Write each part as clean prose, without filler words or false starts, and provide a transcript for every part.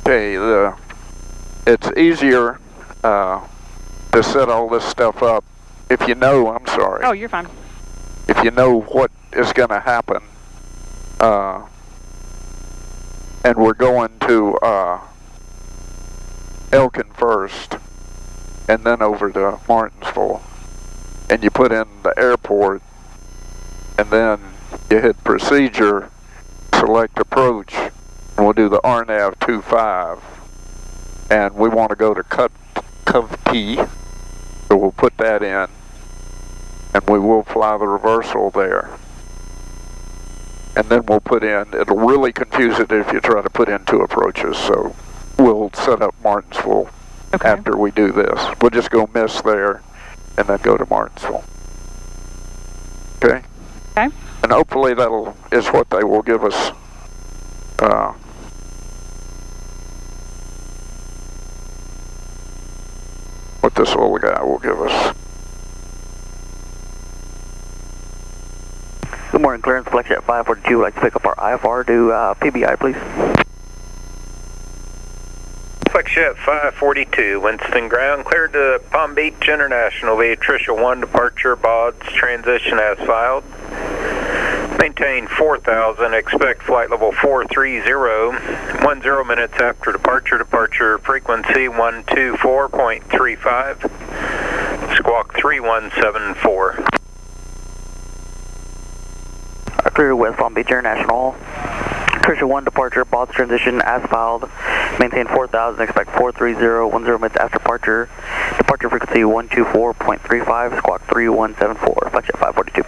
Okay, it's easier to set all this stuff up if you know, I'm sorry. Oh, you're fine. If you know what is going to happen, and we're going to Elkin first, and then over to Martinsville, and you put in the airport, and then you hit procedure, select approach, and we'll do the RNAV 25, and we want to go to Covey, so we'll put that in, and we will fly the reversal there. And then we'll put in, it'll really confuse it if you try to put in two approaches, so we'll set up Martinsville after we do this. We'll just go miss there and then go to Martinsville. Okay? Okay. And hopefully is what they will give us. What this little guy will give us. Good morning, clearance, Flexjet 542. Would like to pick up our IFR to PBI, please. Flexjet 542, Winston ground, cleared to Palm Beach International via Tricia 1, departure, BODS, transition as filed. Maintain 4,000, expect flight level 430, 10 minutes after departure frequency 124.35, squawk 3174. Clear West Palm Beach International. Tricia 1 departure, BODS transition as filed. Maintain 4,000, expect 430, 10 minutes after departure. Departure frequency 124.35, squawk 3174. Flexjet 542.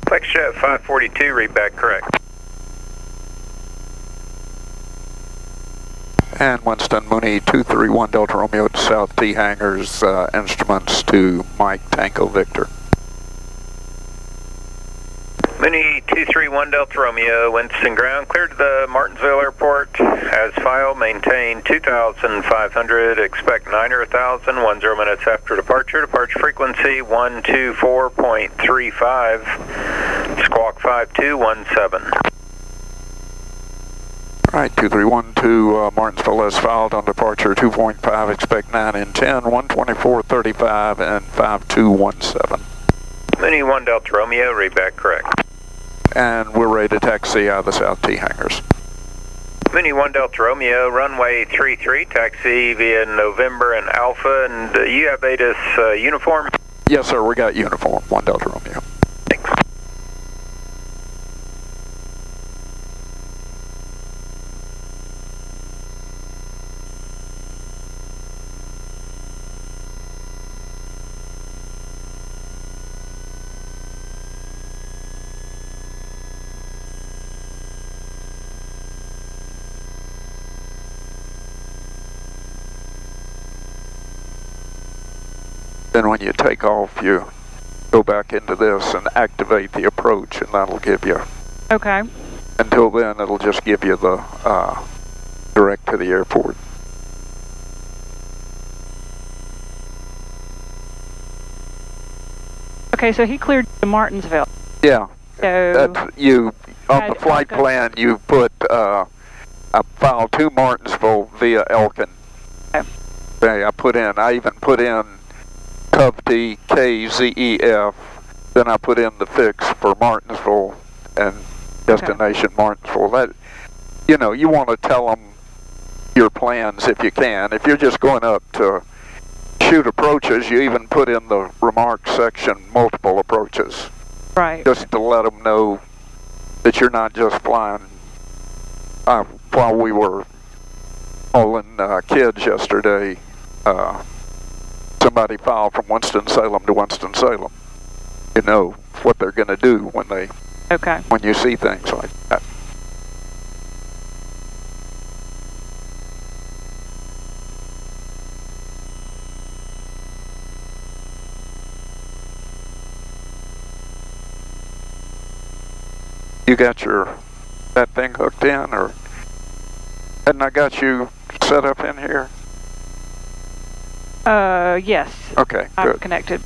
Flexjet 542, read back correct. And Winston Mooney 231 Delta Romeo to South T hangars, instruments to Mike Tango Victor. Mooney 231 Delta Romeo, Winston ground, cleared to the Martinsville Airport. As filed, maintain 2,500, expect 9 or 1,000, 10 minutes after departure. Departure frequency 124.35, squawk 5217. All right, 231 to Martinsville as filed on departure 2.5, expect 9 and 10, 124.35 and 5217. Mooney 1 Delta Romeo, read back correct. And we're ready to taxi out of the South T hangars. Mooney 1 Delta Romeo, runway 33, taxi via November and Alpha, and you have ATIS uniform? Yes, sir, we got uniform, 1 Delta Romeo. Thanks. Then when you take off, you go back into this and activate the approach, and that'll give you... Okay. Until then, it'll just give you the direct to the airport. Okay, so he cleared to Martinsville. Yeah. So That's you on the flight plan. You put I filed to Martinsville via Elkin. Okay. I even put in Covey, KZEF. Then I put in the fix for Martinsville and destination Martinsville. That, you know, you want to tell them your plans if you can. If you're just going up to shoot approaches, you even put in the remarks section multiple approaches. Right. Just to let them know that you're not just flying. While we were hauling kids yesterday, somebody filed from Winston-Salem to Winston-Salem. You know what they're going to do when you see things like that. You got that thing hooked in, or hadn't I got you set up in here? Yes. Okay, I'm good. connected.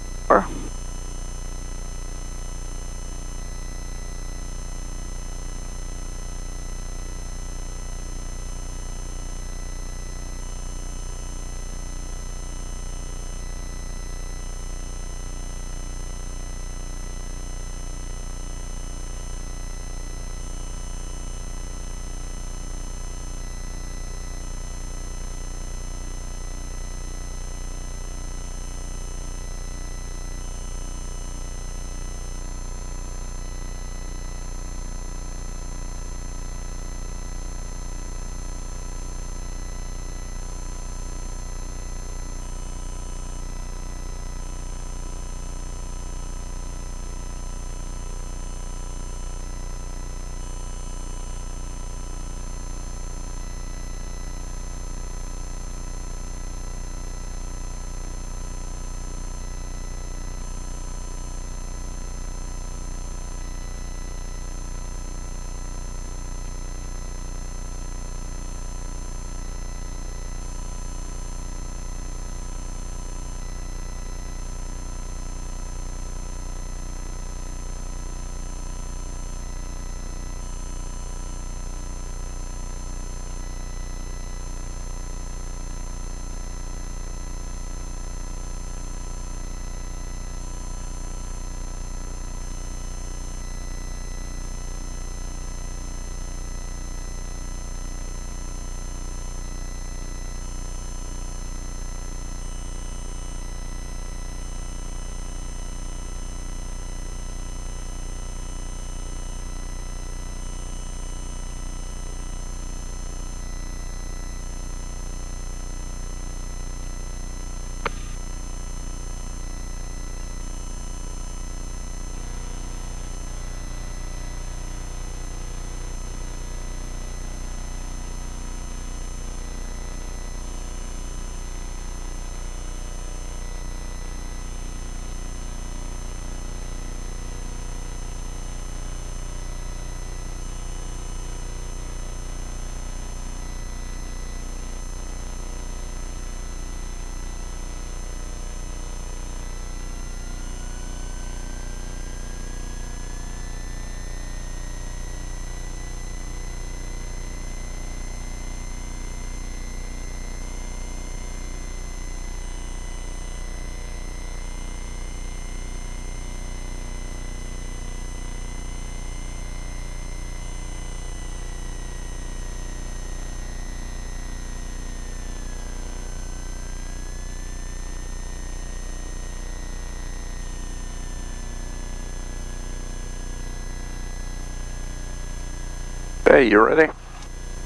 Hey, you ready?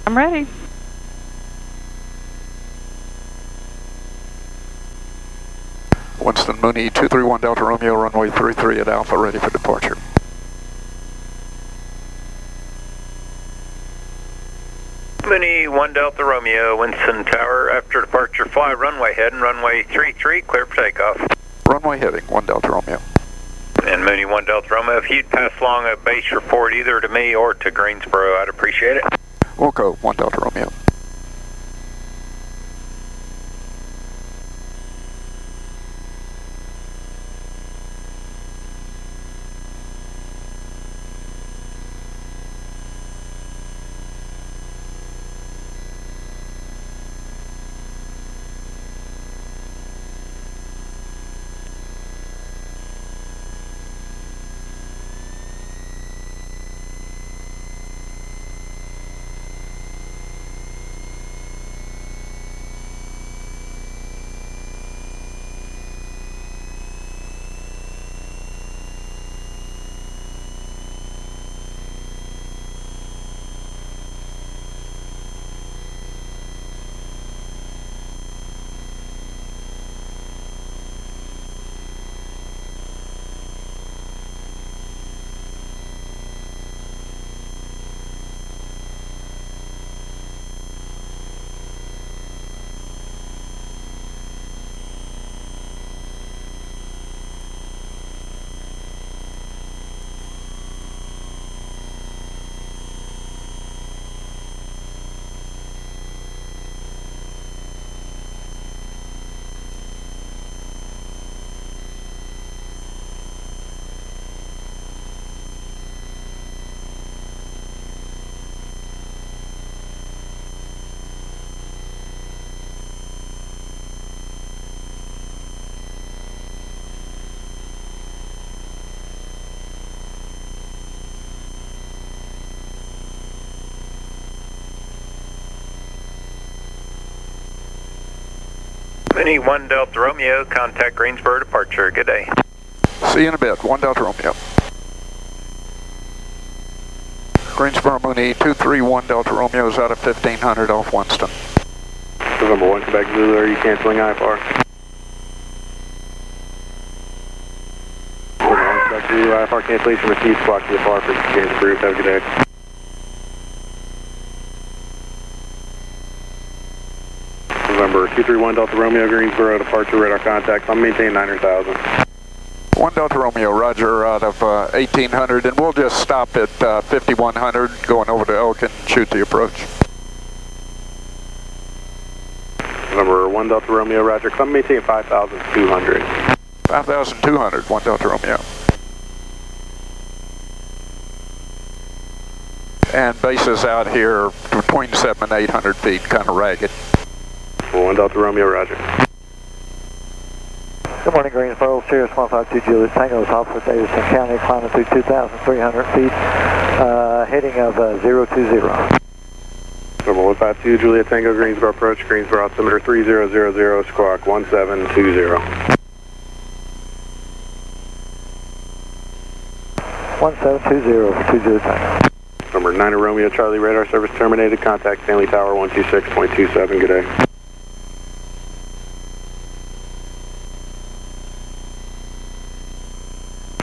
I'm ready. Winston Mooney, 231 Delta Romeo, runway 33 at Alpha, ready for departure. Mooney, 1 Delta Romeo, Winston Tower, after departure fly runway heading, runway 33, clear for takeoff. Runway heading, 1 Delta Romeo. And Mooney, 1 Delta Romeo, if you'd pass along a base report either to me or to Greensboro, I'd appreciate it. We'll go, 1 Delta Romeo. Mooney, 1 Delta Romeo, contact Greensboro departure. Good day. See you in a bit, 1 Delta Romeo. Greensboro Mooney, 231 Delta Romeo is out of 1500 off Winston. November 1, Quebec Zulu, are you canceling IFR? November 1, Quebec Zulu, IFR cancellation received, squawk to the FR, frequency change approved, have a good day. November 231 Delta Romeo, Greensboro, departure, radar contact, I'm maintaining 900,000. 1 Delta Romeo, roger, out of 1800, and we'll just stop at 5100, going over to Elkin, shoot the approach. November 1 Delta Romeo, roger, I'm maintaining 5,200. 5,200, 1 Delta Romeo. And base is out here between 700 and 800 feet, kind of ragged. 1 Delta Romeo, roger. Good morning, Greensboro, Sirius 152 Juliet Tango, top of Davidson County, climbing through 2,300 feet, heading of 020. Number 152 Juliet Tango, Greensboro approach, Greensboro altimeter 3000, squawk 1720. 1720 for 2 Juliet Tango. Number 9 Romeo, Charlie, radar service terminated, contact Stanley Tower 126.27, good day.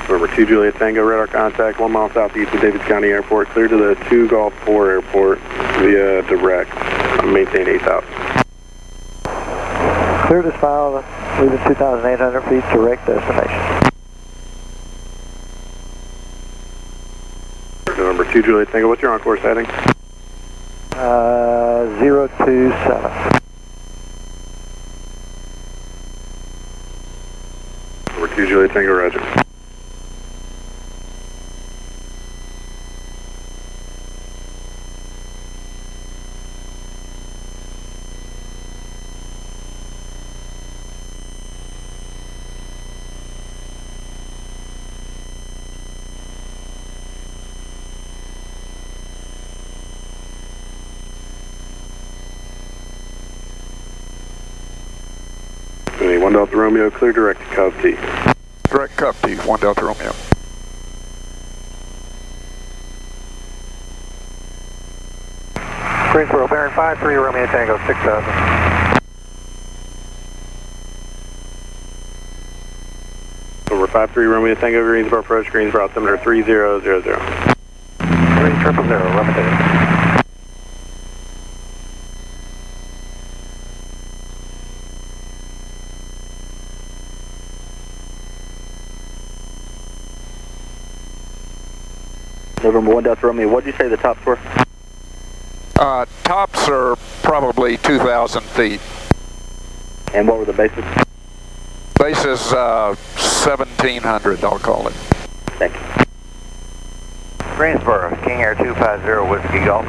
Number 2 Juliet Tango, radar contact 1 mile southeast of Davids County Airport, clear to the 2 Golf 4 Airport via direct. Maintain 8,000. Cleared as filed, leaving 2,800 feet, direct destination. Number 2 Juliet Tango, what's your on-course heading? 027. Number 2 Juliet Tango, roger. Okay, 1 Delta Romeo, clear direct to Cove T. Direct Cup T, 1 Delta Romeo. Greensboro, bearing 53, Romeo Tango, 6000. Over 53 Romeo Tango, Greensboro approach, Greensboro altimeter 3000. 3000, Romeo Tango. November 1 Delta Romeo, what did you say the tops were? Tops are probably 2,000 feet. And what were the bases? Base is 1,700, I'll call it. Thank you. Greensboro, King Air 250, Whiskey Golf.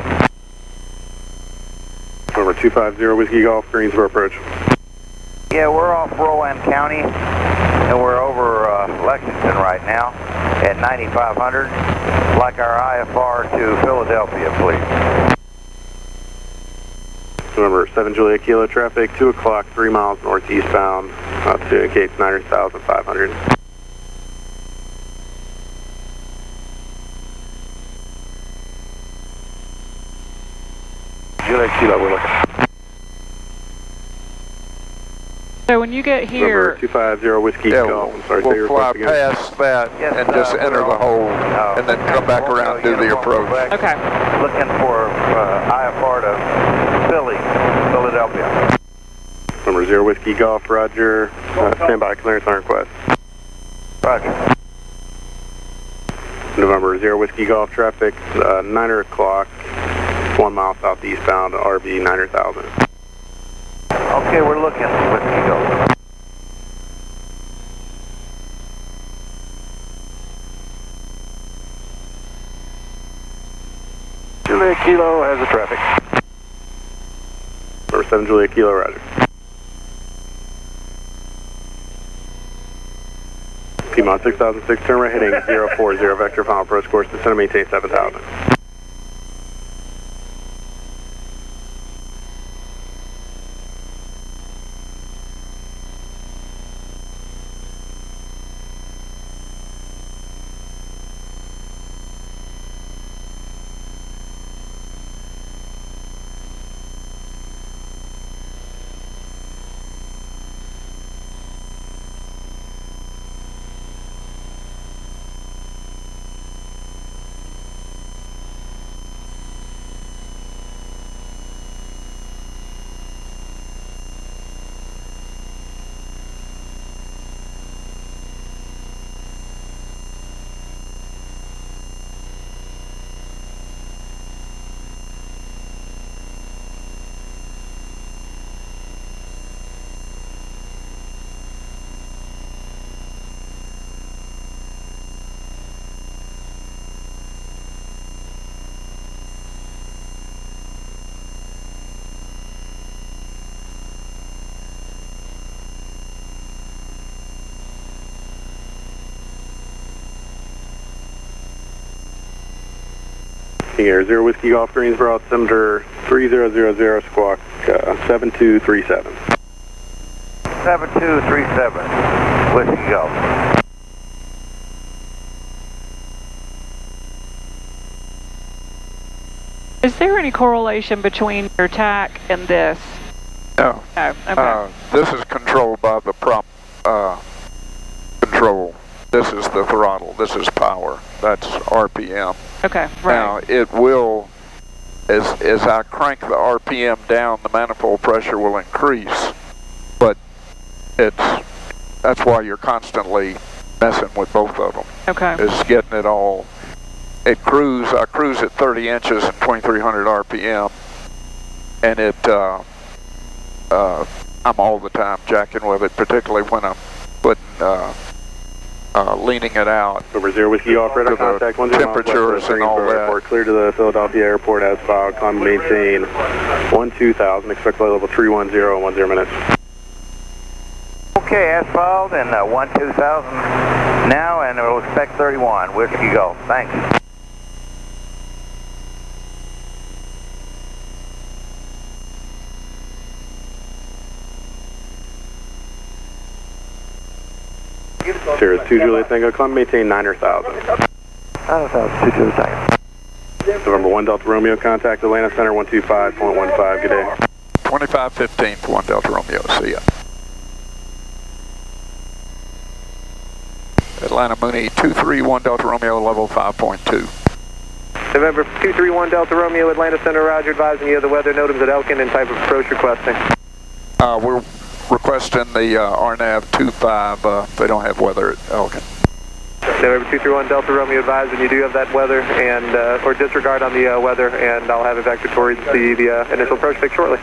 Over 250 Whiskey Golf, Greensboro approach. Yeah, we're off Rowan County, and we're over Lexington right now at 9,500. Like our IFR to Philadelphia, please. November 7 Juliet Kilo traffic, 2 o'clock, 3 miles northeastbound, to indicates 9,500. Juliet Kilo, we're looking. So when you get here, November 250 Whiskey Golf, I'm sorry, say we'll your fly request again. past that Yes, and just enter the hole, and then come back around and do the approach. okay. Looking for IFR to Philly, Philadelphia. Number 0 Whiskey Golf, Roger. Stand by, clearance on request. Roger. November 0 Whiskey Golf traffic, 9 o'clock, 1 mile southeastbound, RB 9,000. Okay, we're looking. Whiskey Golf. Juliet Kilo has the traffic. Number 7 Juliet Kilo, Roger. Piedmont 6006, turn right heading 040, vector final approach course, descend and maintain 7,000. King Air 0 Whiskey Golf, Greensboro, altimeter 3000, squawk 7237. 7237, Whiskey Golf. Is there any correlation between your TAC and this? No. Oh, okay. This is controlled by the prompt control. This is the throttle. This is power. That's RPM. Okay, right. Now, it will, as I crank the RPM down, the manifold pressure will increase, but that's why you're constantly messing with both of them. Okay. Is getting it all. I cruise at 30 inches and 2,300 RPM, and I'm all the time jacking with it, particularly when I'm putting, leaning it out. Over 0 Whiskey Golf, radar contact, 10 temperatures and all that. Airport, clear to the Philadelphia airport as filed, climb and maintain 12,000, expect flight level 310 in 10 minutes. Okay, as filed, and 12,000 now, and we'll expect 31, Whiskey Golf. Thanks. Sierra 2 Juliet Tango, climb and maintain 9,000. 9,000, 2 Juliet Tango. November 1 Delta Romeo, contact Atlanta Center 125.15, good day. 2515th, 1 Delta Romeo, see ya. Atlanta Mooney, 231 Delta Romeo, level 5.2. November 231 Delta Romeo, Atlanta Center, roger, advising you of the weather, NOTAMs at Elkin, and type of approach requesting. We're requesting the RNAV 25, they don't have weather at Elkin. November 231 Delta Romeo, advising you do have that weather, and or disregard on the weather, and I'll have it back towards the initial approach fix shortly.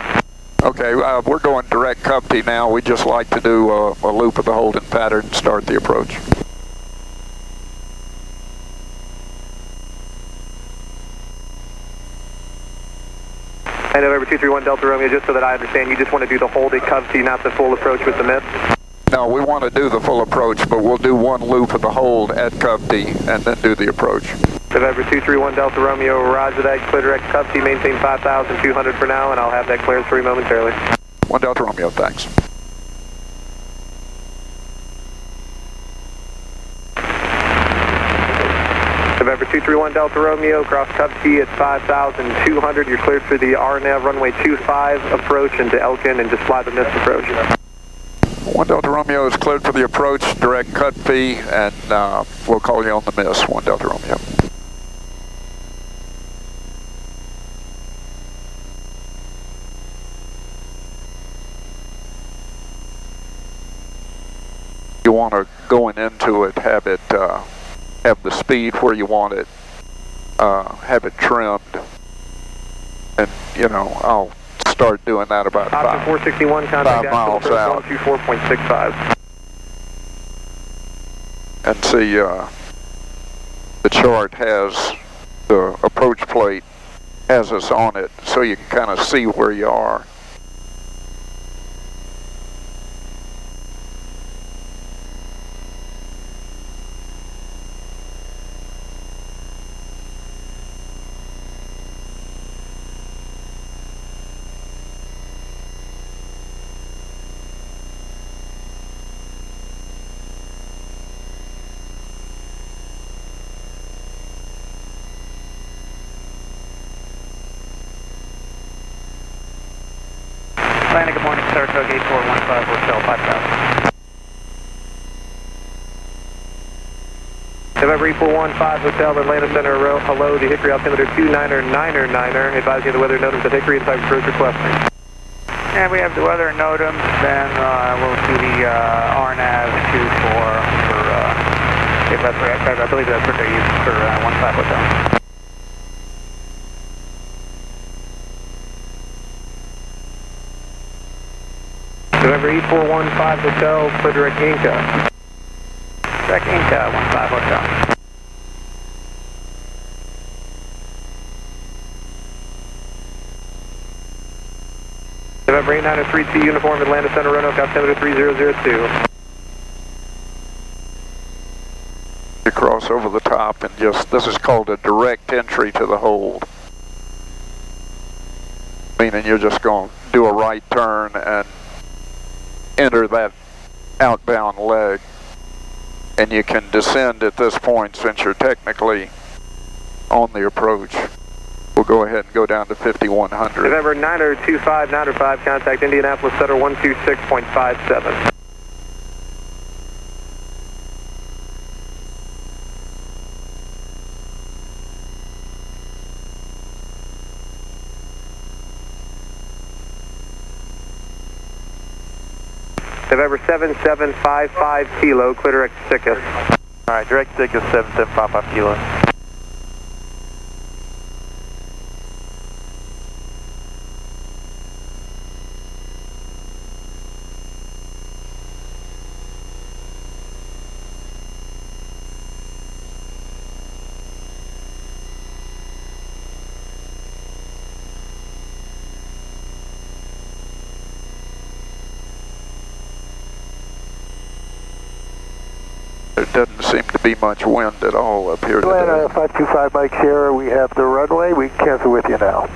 Okay, we're going direct Cupty now. We just like to do a loop of the holding pattern and start the approach. And November 231 Delta Romeo, just so that I understand, you just want to do the hold at Covey, not the full approach with the mist? No, we want to do the full approach, but we'll do one loop of the hold at Covey and then do the approach. November 231 Delta Romeo, roger that, clear direct Covey, maintain 5,200 for now, and I'll have that clearance for you momentarily. 1 Delta Romeo, thanks. November 231 Delta Romeo, cross Covey at 5,200. You're cleared for the RNAV runway 25 approach into Elkin, and just fly the mist approach. 1 Delta Romeo is cleared for the approach, direct Covey, and we'll call you on the miss, 1 Delta Romeo. You want to, going into it, have it have the speed where you want it, have it trimmed, and you know, I'll start doing that about Option 461, contact 5 miles out. 124.65. And see, the chart has the approach plate has us on it, so you can kind of see where you are. Atlanta, good morning, Saratoga 8415, Hotel 5,000. November 8415, Hotel Atlanta Center, hello, the Hickory altimeter 299er, advising you of the weather NOTAMs at Hickory and type approach requesting. And we have the weather NOTAMs, then we'll see the RNAV 24 for, if that's right, I believe that's what they use for 15 Hotel. November 8415 Hotel, clear direct Inca. Direct Inca, 15 Hotel. November 8903T uniform, Atlanta Center, Roanoke, altimeter 3002. You cross over the top and just, this is called a direct entry to the hold. Meaning you're just going to do a right turn and enter that outbound leg, and you can descend at this point since you're technically on the approach. We'll go ahead and go down to 5100. November 9025, 905, contact Indianapolis Center 126.57. November 7755 Kilo, clear direct Sickus. Alright, direct Sickus 7755 Kilo. There doesn't seem to be much wind at all up here Atlanta today. 525 Mike Sierra, we have the runway. We can cancel with you now.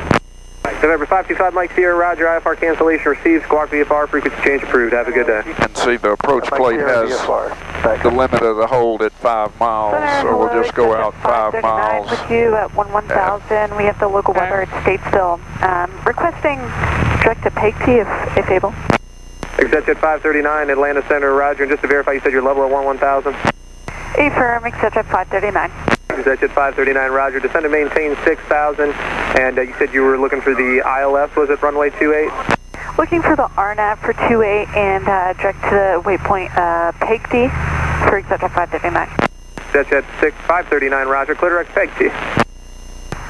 November 525 Mike Sierra, roger, IFR cancellation received, squawk VFR, frequency change approved, have a good day. And see, the approach plate has the limit of the hold at 5 miles, so we'll just go out 5 miles. With you at 1000, we have the local weather at Statesville. Requesting direct to Pegty if able. Accept at 539, Atlanta Center, roger, and just to verify, you said your level at 1000? Affirm, accept at 539. Accept at 539, roger, descend and maintain 6000, and you said you were looking for the ILS, was it runway 28? Looking for the RNAV for 28 and direct to the waypoint Pegty for accept at 539. Accept at 539, roger, clear direct Pegty.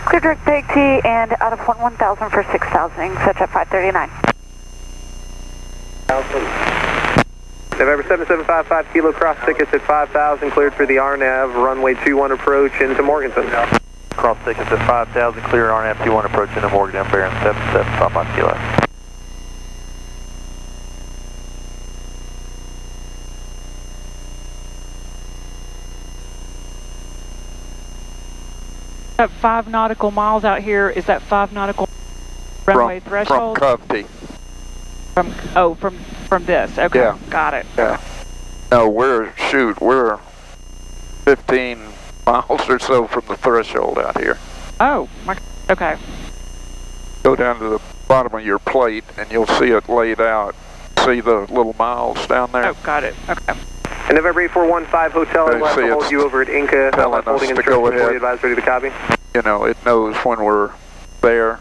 Clear direct Pegty and out of 1000 for 6000, accept at 539. November 7755 Kilo cross tickets at 5000, cleared for the RNAV, runway 21 approach into Morganton. Cross tickets at 5,000, clear RNAV 21 approach into Morganton, bearing 775 Kilo. That 5 nautical miles out here, is that 5 nautical runway threshold? From Covey. From this. Okay, yeah. Got it. Yeah. No, we're 15 miles or so from the threshold out here. Oh, okay. Go down to the bottom of your plate and you'll see it laid out. See the little miles down there? Oh, got it. Okay. And November 8415 Hotel, I'd like to hold you over at Inca. Telling us holding to go ahead. Advise ready to copy. You know, it knows when we're there.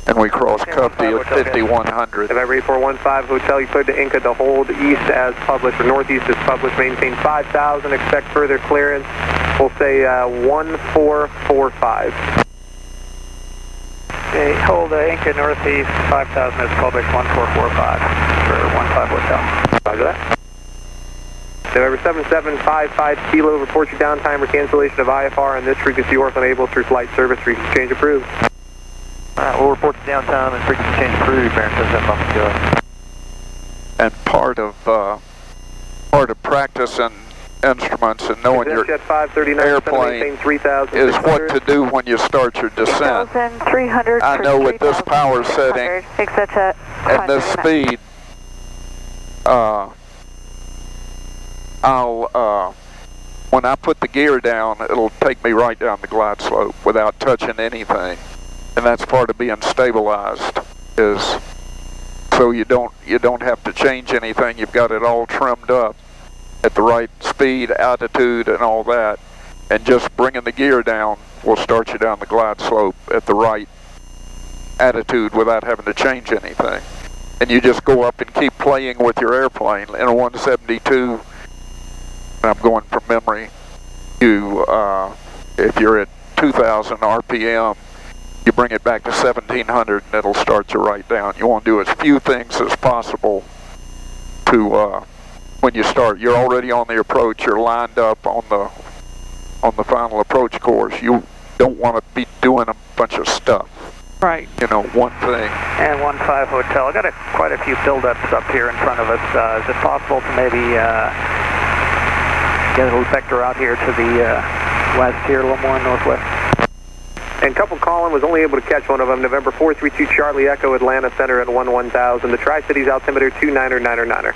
And we cross Covey at 5100. November 8415 Hotel, you cleared to Inca to hold east as published, or northeast as published, maintain 5000, expect further clearance. We'll say 1445. Okay, hold Inca northeast 5000 as published, 1445 for 15 Hotel. Roger that. November 7755 Kilo, report your downtime or cancellation of IFR on this frequency or if unable through flight service, frequency change approved. We'll report the downtime and frequency change approved, bearing 775 Kilo. And part of practicing instruments and knowing your airplane is what to do when you start your descent. I know with this power setting and this speed, when I put the gear down, it'll take me right down the glide slope without touching anything. And that's part of being stabilized, is so you don't have to change anything. You've got it all trimmed up at the right speed, altitude, and all that. And just bringing the gear down will start you down the glide slope at the right attitude without having to change anything. And you just go up and keep playing with your airplane. In a 172, I'm going from memory, if you're at 2,000 RPM, you bring it back to 1700 and it'll start you right down. You want to do as few things as possible to, when you start. You're already on the approach, you're lined up on the final approach course. You don't want to be doing a bunch of stuff. Right. You know, one thing. And 15 Hotel, I got quite a few buildups up here in front of us. Is it possible to maybe get a little vector out here to the west here, a little more northwest? And couple calling was only able to catch one of them. November 432 Charlie Echo, Atlanta Center at 1000. The Tri-Cities altimeter 299er.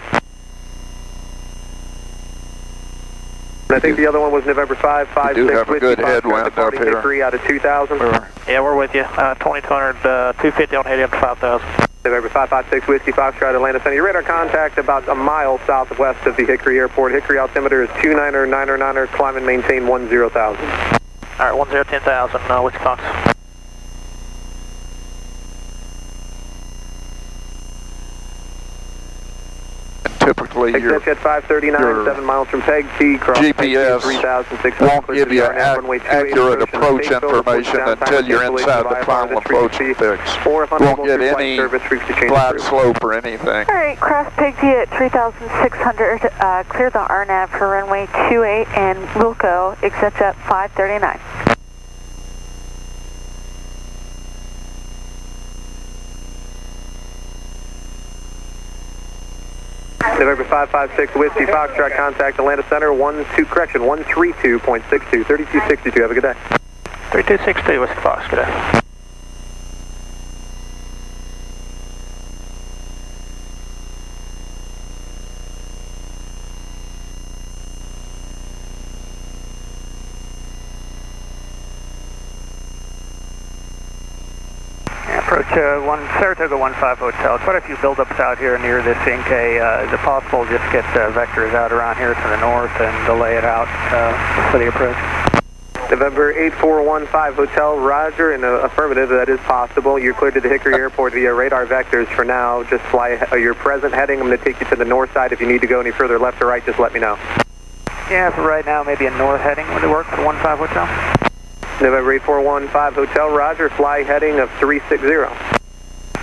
And I think the other one was November 556. You do have a good headwind up here. Hickory out of 2000. Yeah, we're with you. 2200, 250 on heading up to 5000. November 556 Whiskey Foxtrot, Atlanta Center. Your radar contact about a mile southwest of the Hickory Airport. Hickory altimeter is 299er, climb and maintain 10,000. All right, 10,000, Whiskey Fox. Typically, your Exit 539, 7 miles from Peg T, cross GPS 3,600. won't give you accurate approach information until you're inside the final approach fix. Won't get any flat slope or anything. All right, cross Peg T at 3,600. Clear the RNAV for runway 28 and Wilco, exit at 539. November 556 Whiskey Foxtrot, contact Atlanta Center 132.62, 3262. Have a good day. 3262, Whiskey Fox, good day. Approach Saratoga 15 Hotel. Quite a few buildups out here near this Inca. Is it possible just get vectors out around here to the north and delay it out for the approach? November 8415 Hotel, roger, and affirmative, that is possible. You're cleared to the Hickory Airport via radar vectors for now. Just fly your present heading. I'm going to take you to the north side. If you need to go any further left or right, just let me know. Yeah, for right now, maybe a north heading would it work for 15 Hotel? November 8415 Hotel, roger, fly heading of 360.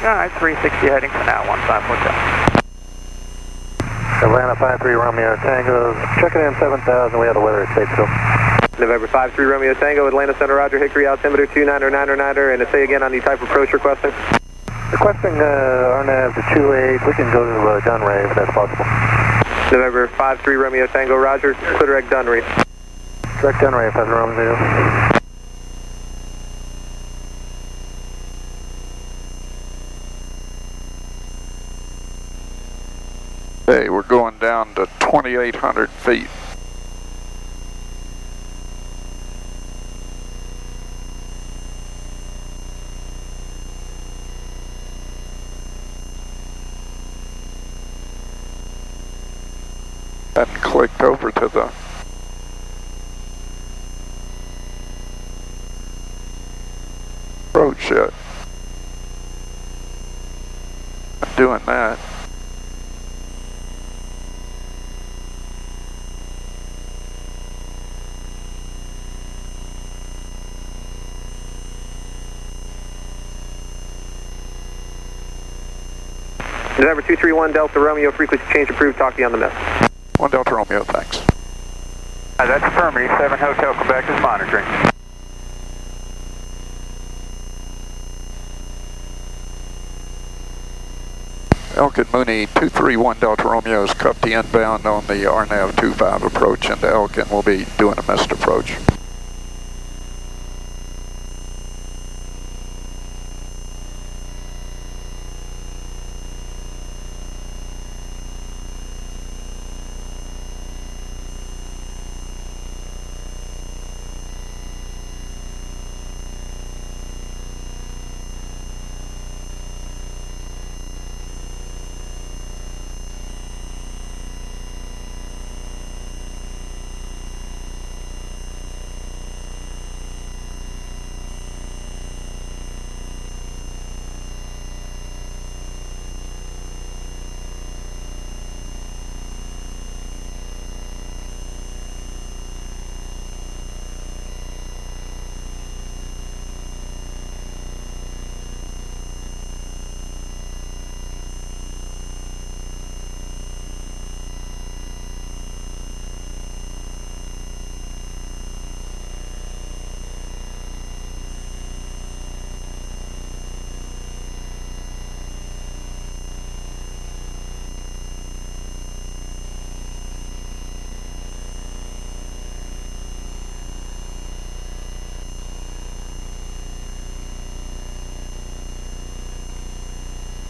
Alright, 360 heading for now, 15 Hotel. Atlanta 53 Romeo Tango, checking in 7000, we had a weather at Statesville. November 53 Romeo Tango, Atlanta Center, roger, Hickory altimeter 29er, and say again on the type of approach requesting. Requesting RNAV to 28, we can go to Dunray if that's possible. November 53 Romeo Tango, roger, clear direct Dunray. Direct Dunray, 5 Romeo. Hey, we're going down to 2,800 feet. Hadn't clicked over to the approach yet. I'm doing that. November 231 Delta Romeo, frequency change approved, talk to you on the miss. 1 Delta Romeo, thanks. That's affirmative, 7 Hotel Quebec is monitoring. Elkin Mooney, 231 Delta Romeo is cupped the inbound on the RNAV 25 approach into Elkin. We'll be doing a missed approach.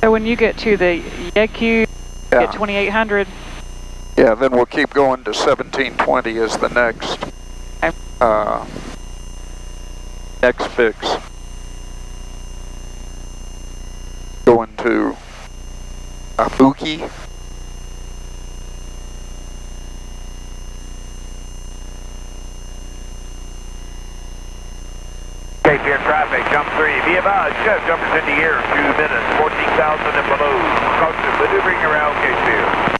So when you get to the YEQ, Yeah. get 2,800. Yeah, then we'll keep going to 1720 as the next next fix. Going to Abuki. Cape Fear traffic, jump 3. Be advised, Jeff jumpers in the air, 2 minutes, 14,000 and below. Caution, maneuvering around Cape Fear.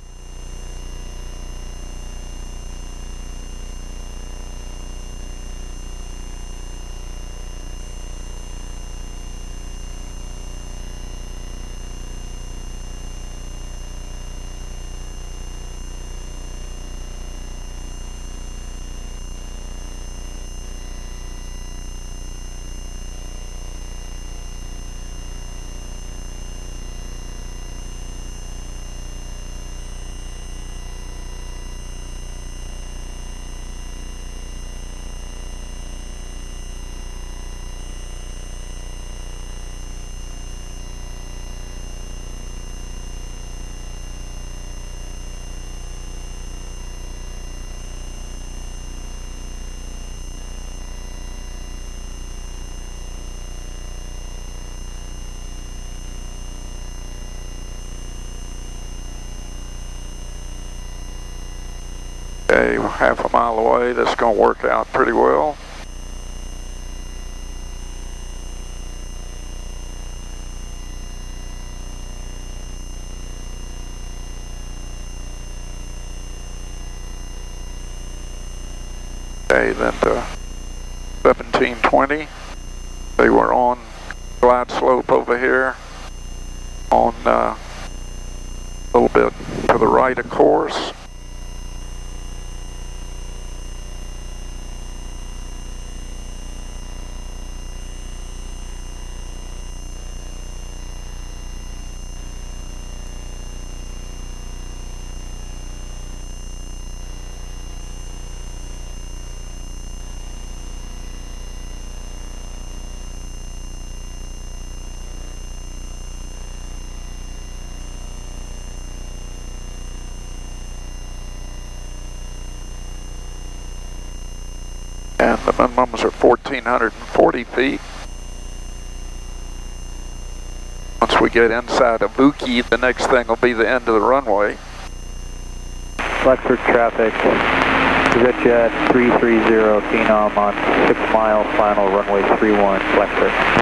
Okay, half a mile away. That's going to work out pretty well. Okay, then to 1720. They were on glide slope over here on a little bit to the right of course. And the minimums are 1,440 feet. Once we get inside of Vuki, the next thing will be the end of the runway. Flexor traffic, EasyJet 330 Phenom on 6 mile final runway 31, Flexor.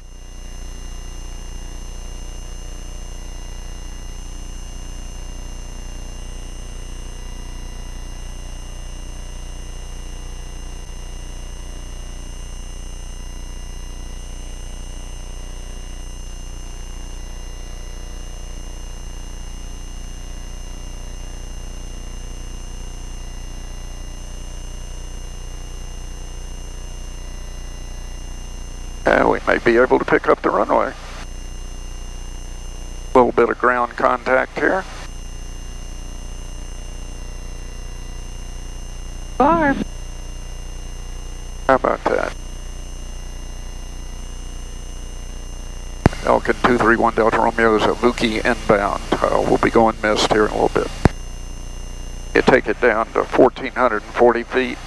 We may be able to pick up the runway. A little bit of ground contact here. Bar. How about that? Elkin 231 Delta Romeo is a Vuki inbound. We'll be going mist here in a little bit. You take it down to 1,440 feet.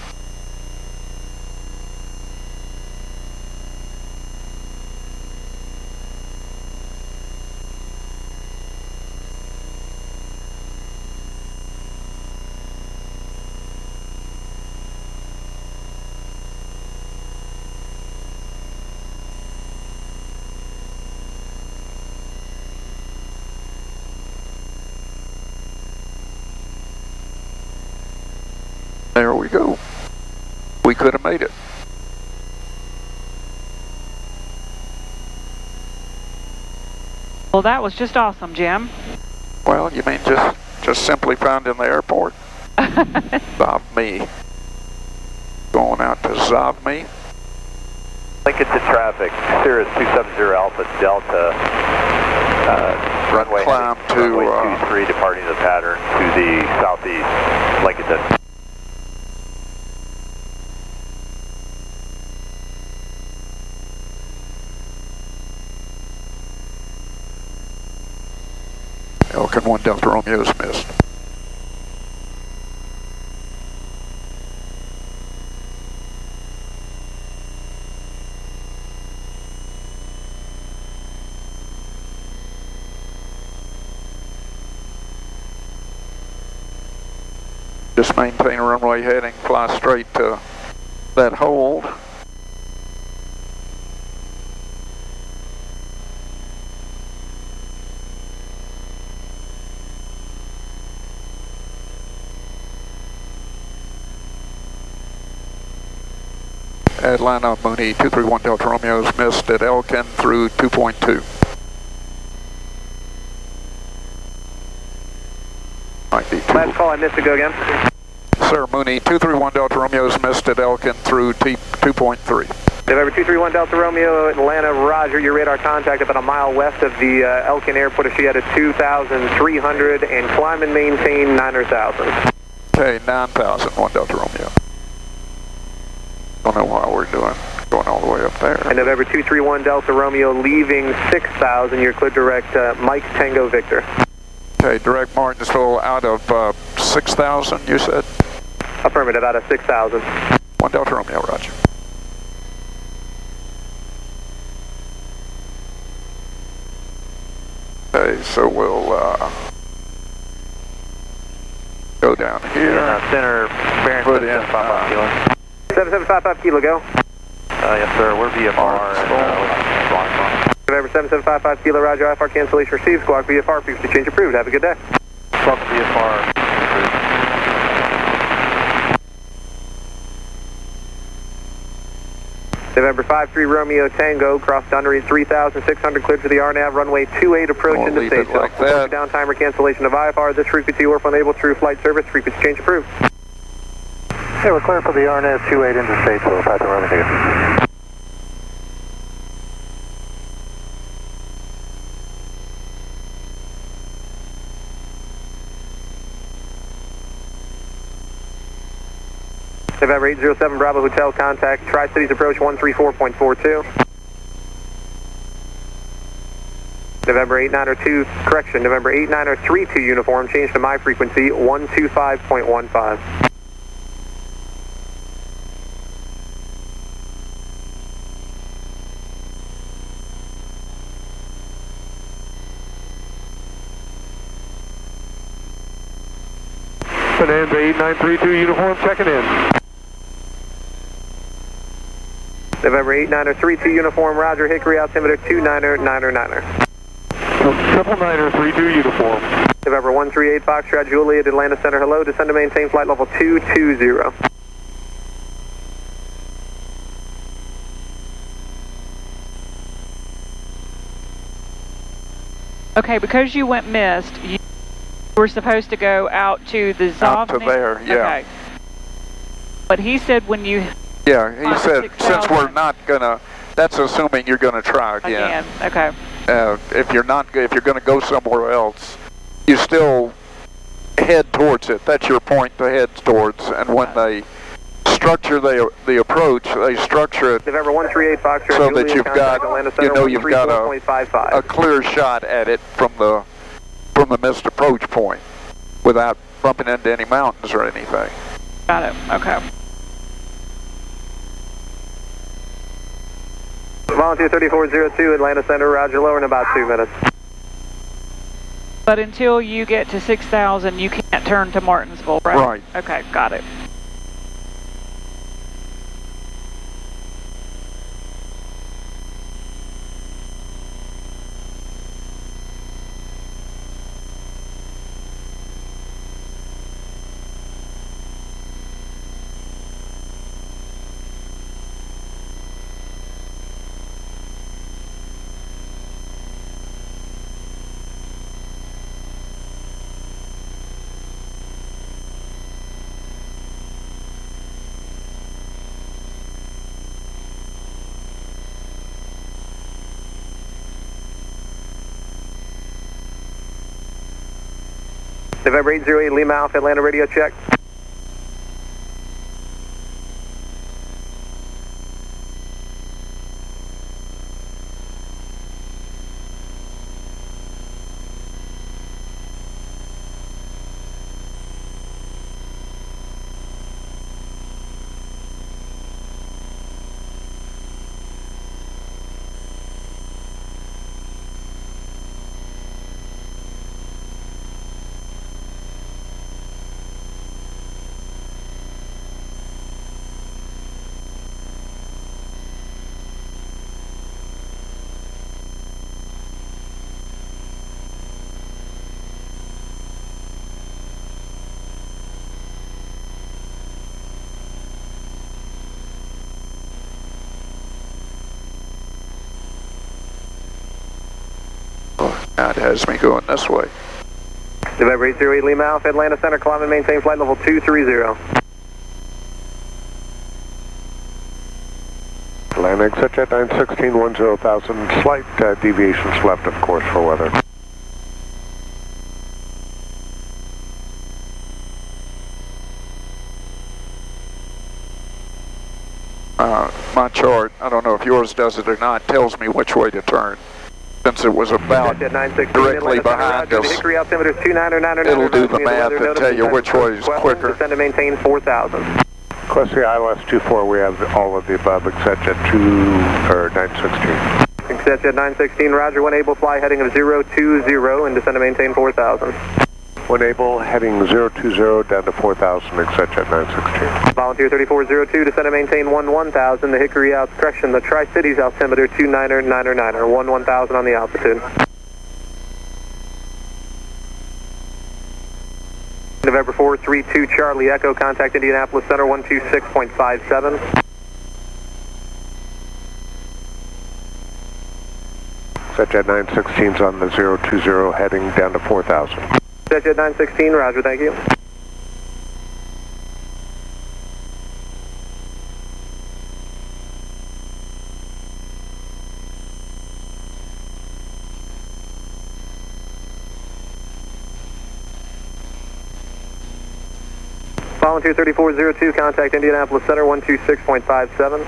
There we go. We could have made it. Well, that was just awesome, Jim. Well, you mean just simply found in the airport? Zavmi. Going out to Zavmi. Lincoln to traffic, Cirrus 270 Alpha Delta, runway climb heading, to runway 23, departing the pattern to the southeast, Lincoln to Elkin 1 Delta Romeo's missed. Just maintain a runway heading, fly straight to that hold. Atlanta, Mooney, 231 Delta Romeo's missed at Elkin through 2.2. Might be two. Last call, I missed to go again. Sir, Mooney, 231 Delta Romeo's missed at Elkin through 2.3. November 231 Delta Romeo, Atlanta, roger. Your radar contact about a mile west of the Elkin Airport. If she had a 2,300 and climb and maintain 9,000. Okay, 9,000, 1 Delta Romeo. Don't know why we're going all the way up there. And November 231 Delta Romeo leaving 6,000. You're clear direct Mike Tango Victor. Okay, direct Martinsville out of 6,000, you said? Affirmative, out of 6,000. 1 Delta Romeo, roger. Okay, so we'll go down here. Center, bearing Put in 755 kilo. 7755 kilo, go. Yes, sir. We're VFR and November 7755 kilo, roger, IFR cancellation received. Squawk VFR, frequency change approved. Have a good day. Squawk VFR. November 53 Romeo Tango, cross boundary 3,600, cleared for the RNAV, runway 28, approach We'll into leave stage. it like that. Downtime or cancellation of IFR, this frequency or unable through flight service, frequency change approved. Yeah, we're clear for the RNAV 28 into stage, so Patrick Romeo. November 807 Bravo Hotel, contact Tri-Cities approach 134.42. November 8902, correction, November 8932 uniform, change to my frequency 125.15. Bonanza 8932 uniform, checking in. November 8932 uniform, roger, Hickory altimeter 299er. 99932 uniform. November 138 Foxtrot Juliet, Atlanta Center, hello, descend to maintain flight level 220. Okay, because you went missed, you were supposed to go out to the Zovny. Out to there, yeah. Okay. But he said when you... Yeah, he said since we're not gonna, that's assuming you're gonna try again. Okay. If you're gonna go somewhere else, you still head towards it. That's your point to head towards. And when they structure the approach, they structure it November 138 Foxtrot so Juliet, that you've got, you've got a clear shot at it from the missed approach point, without bumping into any mountains or anything. Got it. Okay. Volunteer 3402, Atlanta Center, roger, lower in about 2 minutes. But until you get to 6,000, you can't turn to Martinsville, right? Right. Okay, got it. November 808 Lima Alpha, Atlanta radio check. Now it has me going this way. November 808 Lima Alpha, Atlanta Center, climb and maintain flight level 230. Atlanta, exit jet 916, 10,000, slight deviations left, of course, for weather. My chart, I don't know if yours does it or not, tells me which way to turn. Since it was about directly behind us, it'll do the math and tell you which way is quicker. Descend to maintain 4,000. Classy ILS 24, we have all of the above, except jet 916. Exit jet 916, roger, one able fly heading of 020 and descend to maintain 4,000. When able, heading 020 down to 4,000, exit jet 916. Volunteer 3402, descend and maintain 1000, the Hickory correction, the Tri-Cities altimeter 2999er, 1000 on the altitude. November 432 Charlie Echo, contact Indianapolis Center 126.57. Jet 916 is on the 020 heading down to 4,000. Jet 916, roger, thank you. Volunteer 3402, contact Indianapolis Center 126.57.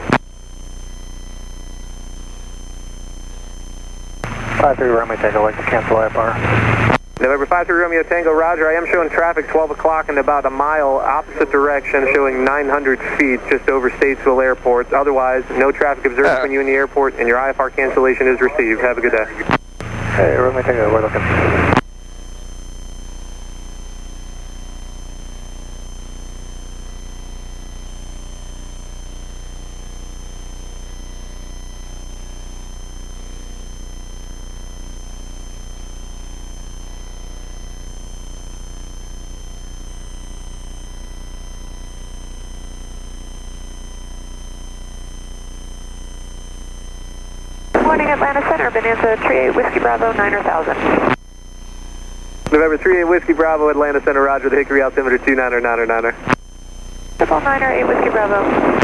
53 Romeo Tango, like to cancel IFR. November 53 Romeo Tango, roger. I am showing traffic 12 o'clock in about a mile opposite direction, showing 900 feet just over Statesville Airport. Otherwise, no traffic observed between you and the airport, and your IFR cancellation is received. Have a good day. Hey, Romeo Tango, we're looking. Morning, Atlanta Center, Bonanza 38 Whiskey Bravo 9,000. November 38 Whiskey Bravo, Atlanta Center, roger. The Hickory altimeter 2999er. Triple 908 Whiskey Bravo.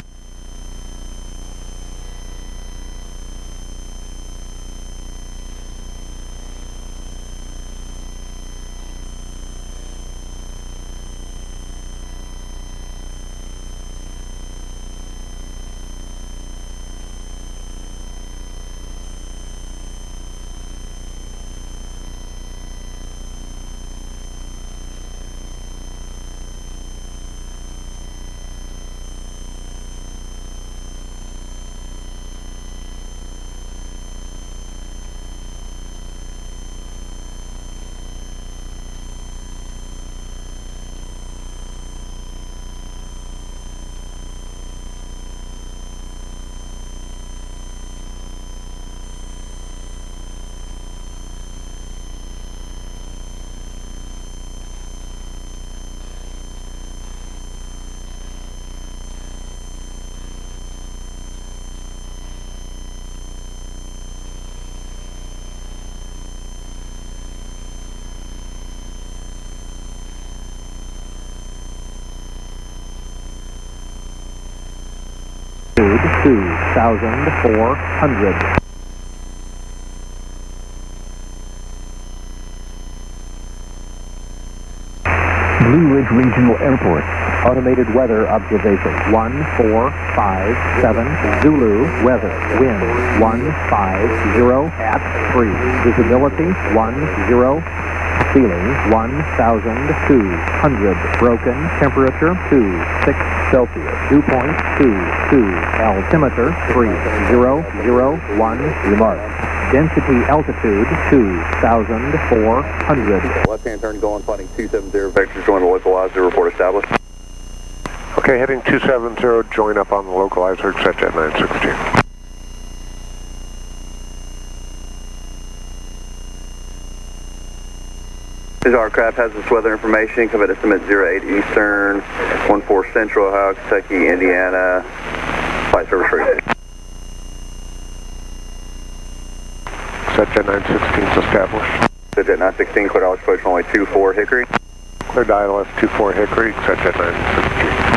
Altitude 2,400. Blue Ridge Regional Airport. Automated weather observation 1457 Zulu weather wind 150 at 3 visibility 10 ceiling 1,200 broken temperature 26 Celsius 2.22 altimeter 3001 remark density altitude 2,400. Left-hand turn going, finding 270, vectors join the localizer, report established. Okay, heading 270, join up on the localizer, exit jet 916. This aircraft has this weather information, come at estimate 08 Eastern, 14 Central, Ohio, Kentucky, Indiana, flight service ready. Exit jet 916 is established. Jet 916, clear ILS approach runway 24 Hickory. Clear ILS 24 Hickory, exit jet 916.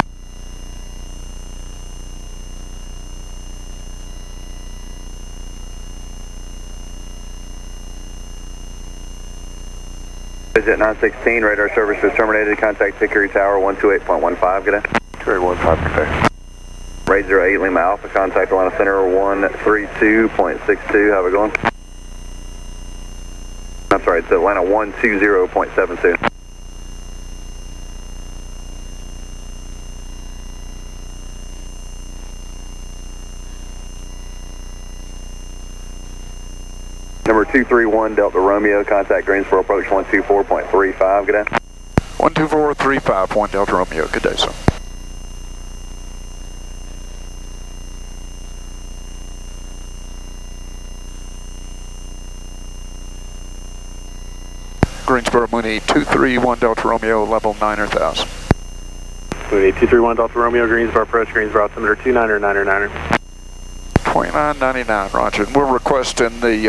Jet 916, radar service is terminated. Contact Hickory Tower 128.15, good day. 228.15, good day. Raid 08 Lima Alpha, contact Atlanta Center 132.62, how we going? I'm sorry, it's Atlanta 120.72. Number 231 Delta Romeo, contact Greensboro approach 124.35, good day. 12435, 1 Delta Romeo, good day, sir. Greensboro, Mooney, 231 Delta Romeo, level 9 or 1000. Mooney, 231 Delta Romeo, Greensboro approach, Greensboro altimeter 29er. 2999, roger. And we're requesting the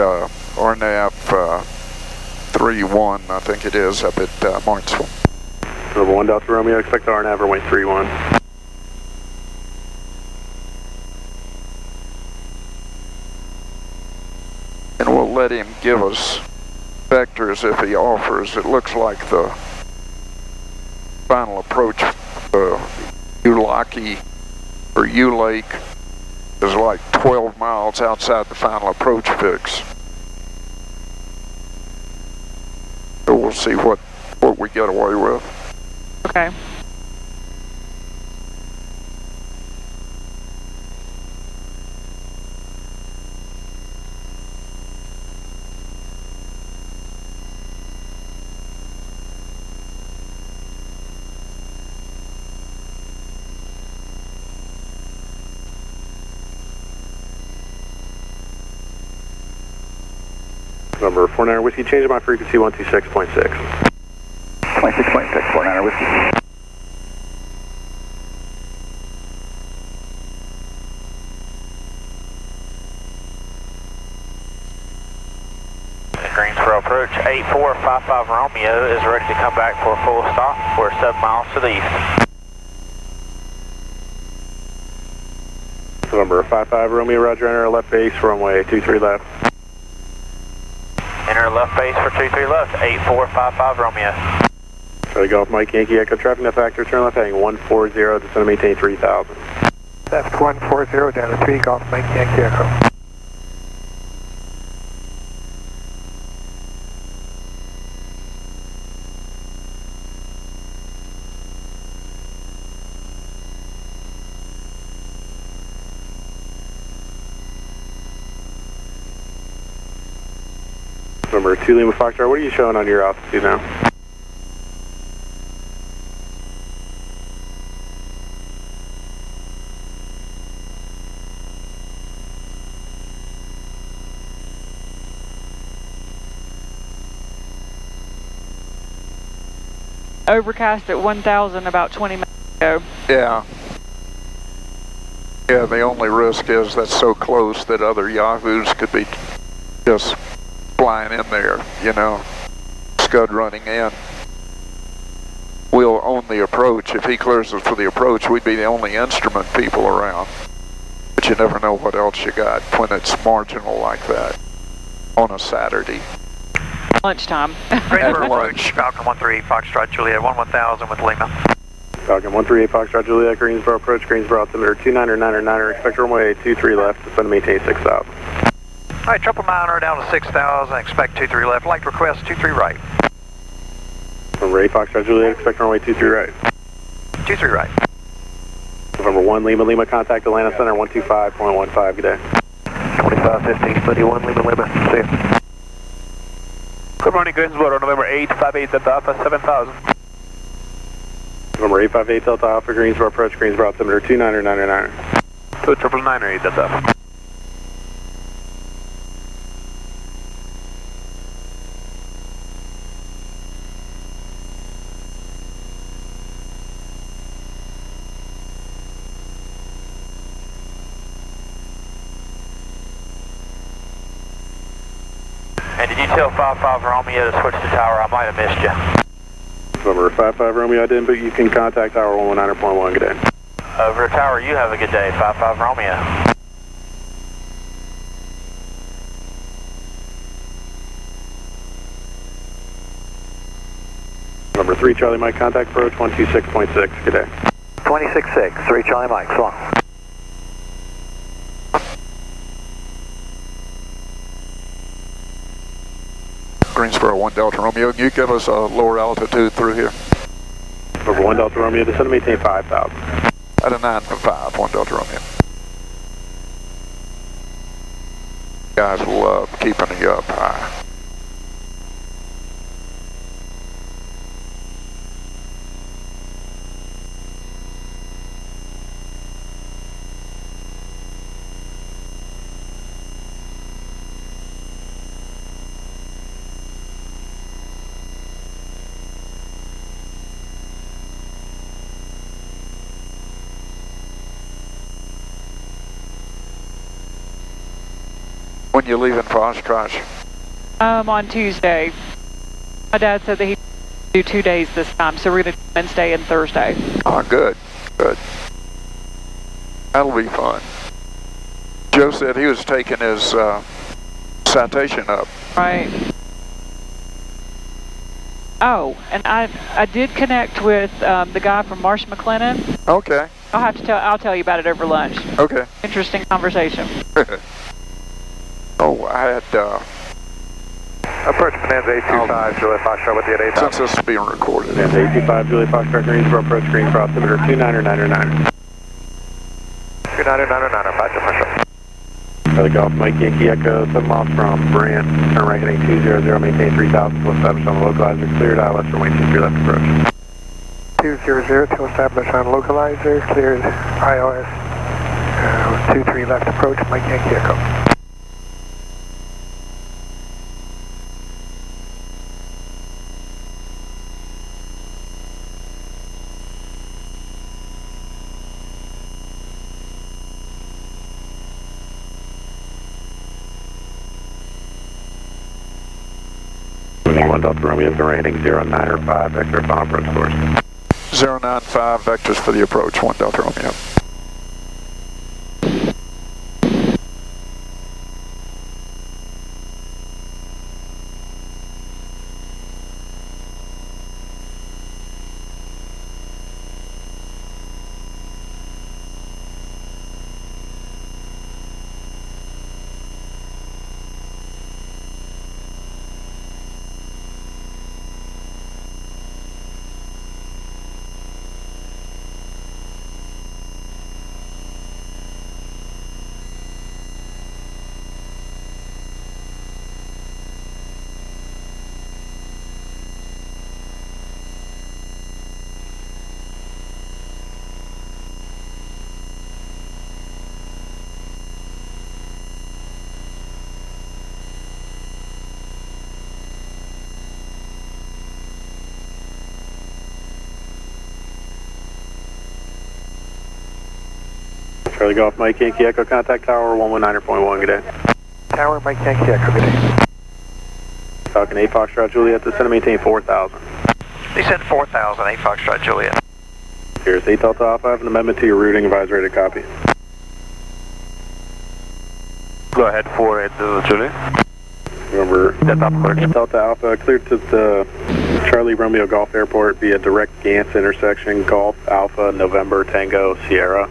RNAV 31, I think it is, up at Martinsville. Level 1 Delta Romeo, expect the RNAV runway 31. And we'll let him give us vectors if he offers. It looks like the final approach, Ulaki or U-Lake, is like 12 miles outside the final approach fix. So we'll see what we get away with. Okay. Number 49er Whiskey, changing my frequency 126.6. 26.6, 49er Whiskey. Greensboro approach 8455 Romeo is ready to come back for a full stop. We're 7 miles to the east. Number 55 Romeo, roger, enter left base, runway 23 left. Enter left base for 23 left, 8455 Romeo. Charlie Golf Mike Yankee Echo, traffic net factor, turn left heading 140, descend to maintain 3000. Left 140 down to 3 Golf Mike Yankee Echo. Number 2 Lima Foxtrot, what are you showing on your altitude now? Overcast at 1,000 about 20 minutes ago. Yeah. Yeah, the only risk is that's so close that other Yahoos could be just flying in there, you know, scud running in. We'll own the approach. If he clears us for the approach, we'd be the only instrument people around. But you never know what else you got when it's marginal like that on a Saturday. Lunchtime. Greensboro approach, Falcon 138 Foxtrot Juliet, 1000 with Lima. Falcon 138 Foxtrot Juliet, Greensboro approach, Greensboro altimeter 29er, expect runway 23 left, descend to maintain 6000. Alright, 999 down to 6,000, expect 23 left, like request 23 right. November 8 Foxtrot Juliet, expect runway 23 right. 23 right. November 1 Lima, contact Atlanta Center 125.15, good day. 2515, buddy, 1 Lima, see you. Good morning, Greensboro, November 8, 58 Delta Alpha, 7,000. November 858 Delta Alpha, Greensboro approach, Greensboro altimeter 29er. 2998 Delta Alpha. And did you tell 55 Romeo to switch to tower? I might have missed you. Number 55 Romeo, I didn't, but you can contact tower 119.1, good day. Over to tower, you have a good day, 55 Romeo. Number 3 Charlie Mike, contact approach 126.6, good day. 26.6, 3 Charlie Mike, so long. Greensboro 1 Delta Romeo, can you give us a lower altitude through here? Number 1 Delta Romeo, descend to maintain 5,000. At a 955, 1 Delta Romeo. Guys love keeping you up high. When you leaving for Oshkosh? On Tuesday. My dad said that he'd do 2 days this time, so we're going to do Wednesday and Thursday. Oh, good, good. That'll be fun. Joe said he was taking his citation up. Right. Oh, and I did connect with the guy from Marsh McLennan. Okay. I'll tell you about it over lunch. Okay. Interesting conversation. Oh, I had Approach Bonanza 825, Juliet Foxtrot with the 880. since this is being recorded. Bonanza 825, Juliet Foxtrot, Greensboro, approach green cross limiter 29909. 29909, Apache Foxtrot. For the Golf Mike Yankee Echo, 7 miles from Brant, turn right heading 200, maintain 3000, to establish on the localizer, cleared ILS for wing 23 left approach. 200 to establish on localizer, cleared ILS, 23 left approach, Mike Yankee Echo. Moving 1 Delta Romeo for rating 095, vector final approach course. 095 vectors for the approach, 1 Delta Romeo. Charlie Golf, Mike Yankee Echo, contact tower 119.1, good day. Tower, Mike Yankee Echo, good day. Falcon 8 Foxtrot Juliet, descend and maintain 4,000. Descend 4,000, 8 Foxtrot Juliet. Here's 8 Delta Alpha, I have an amendment to your routing, advisory to copy. Go ahead, 480 Juliet. Remember, Delta Alpha cleared to the Charlie Romeo Golf Airport via direct Gantz intersection, Golf Alpha, November, Tango, Sierra,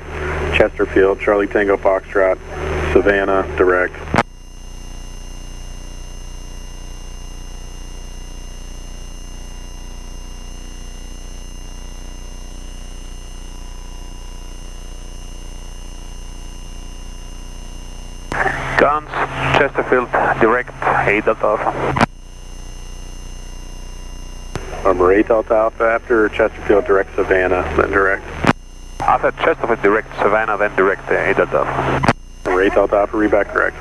Chesterfield, Charlie Tango Foxtrot, Savannah, direct. Guns, Chesterfield, direct, 8 Delta Alpha. Number 8 Delta Alpha, after Chesterfield, direct Savannah, then direct. After Chesterfield, direct Savannah, then direct, 8 Delta Alpha. Number 8 Delta Alpha, read back correct.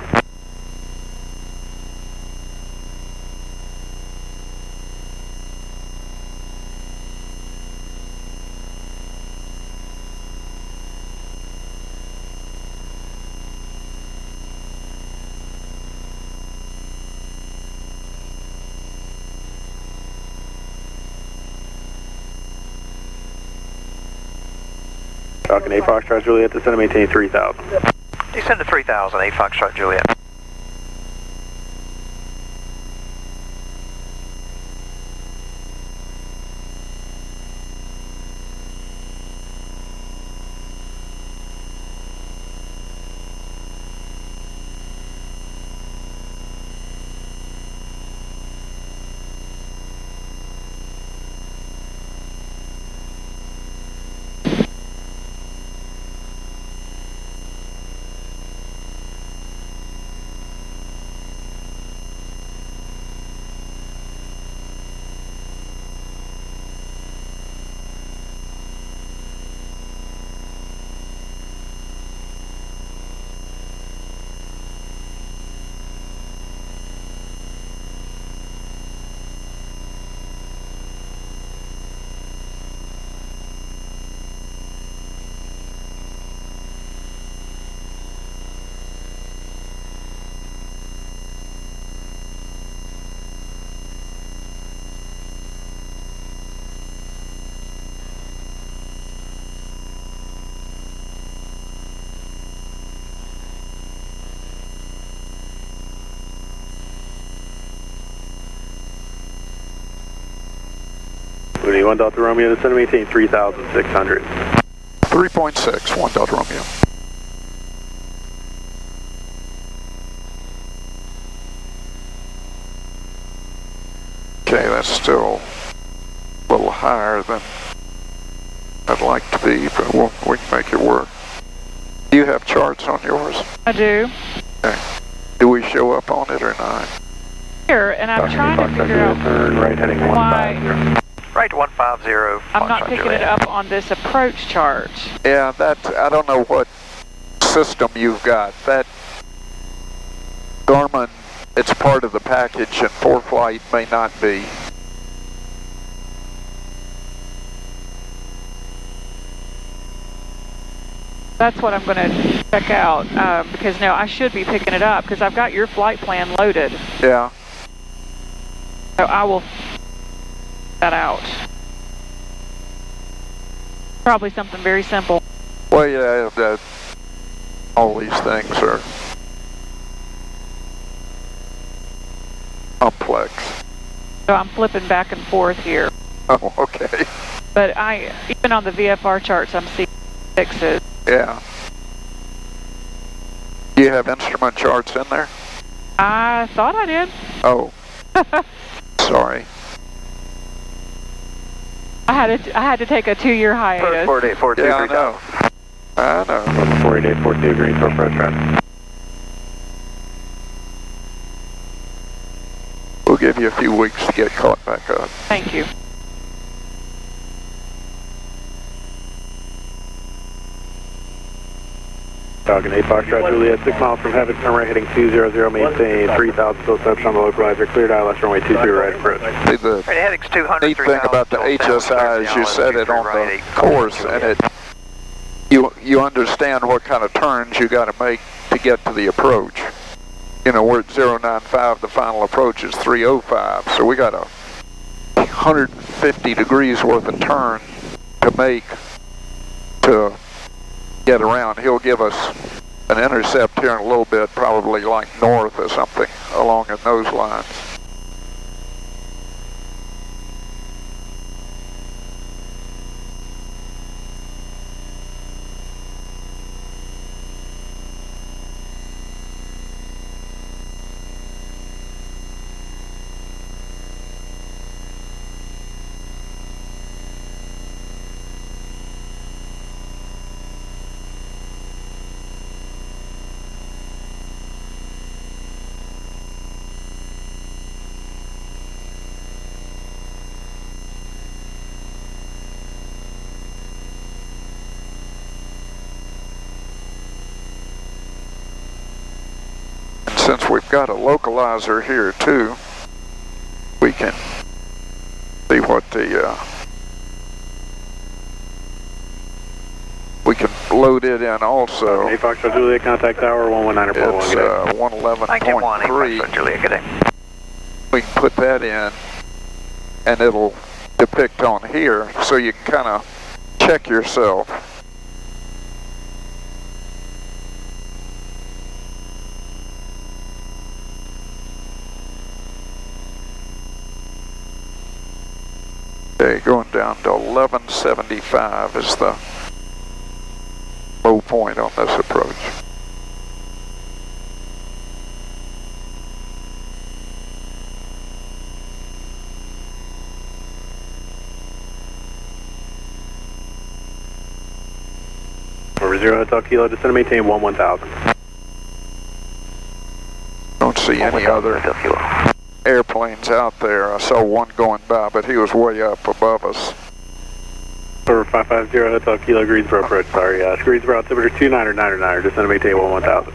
Falcon 8 Foxtrot Juliet, descend and maintain 3,000. Descend to 3,000, 8 Foxtrot Juliet. Mooney, 1 Delta Romeo, descend and maintain 3,600. 3.6, 1 Delta Romeo. Okay, that's still a little higher than I'd like to be, but we can make it work. Do you have charts on yours? I do. Okay. Do we show up on it or not? Here, and I'm trying to figure out turn right heading why 150. Right 150. I'm not picking it up on this approach chart. Yeah, I don't know what system you've got. That Garmin, it's part of the package, and ForeFlight may not be. That's what I'm going to check out, because no, I should be picking it up, because I've got your flight plan loaded. Yeah. So I will that out. Probably something very simple. Well, yeah, all these things are complex. So I'm flipping back and forth here. Oh, okay. But even on the VFR charts, I'm seeing fixes. Yeah. Do you have instrument charts in there? I thought I did. Oh. Sorry. I had to take a 2-year hiatus. 4842. Yeah, I know. 4842, Greensboro approach right. We'll give you a few weeks to get caught back up. Thank you. Talking 8 Foxtrot Juliet, 6 miles from heaven, turn right heading 200, maintain 3,000 still steps on the localizer, cleared ILS runway 23 right approach. See, the Heading's 200. neat thing about the HSI is you set it on the course, and you understand what kind of turns you got to make to get to the approach. You know, we're at 095, the final approach is 305, so we got 150 degrees worth of turn to make to get around. He'll give us an intercept here in a little bit, probably like north or something along in those lines. Since we've got a localizer here too, we can see what we can load it in also. 8 Foxtrot Juliet, contact tower 119.1. It's 111.3. Juliet, good day. We can put that in, and it'll depict on here, so you can kind of check yourself. Okay, going down to 1175 is the low point on this approach. Over 0 Hotel Kilo, descend and maintain 1000. Don't see any other airplanes out there. I saw one going by, but he was way up above us. Over 550 Hotel Kilo, Greensboro approach, sorry. Greensboro altimeter 2999, descend and maintain 1000.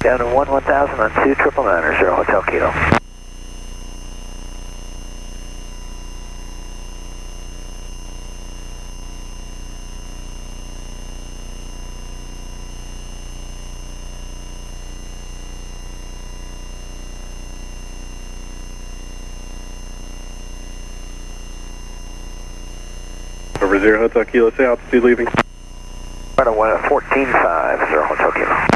Down to 1000 on 2990, 0 Hotel Kilo. Over 0 Hotel Kilo, say altitude leaving. Right on 14.5, 0 Hotel Kilo.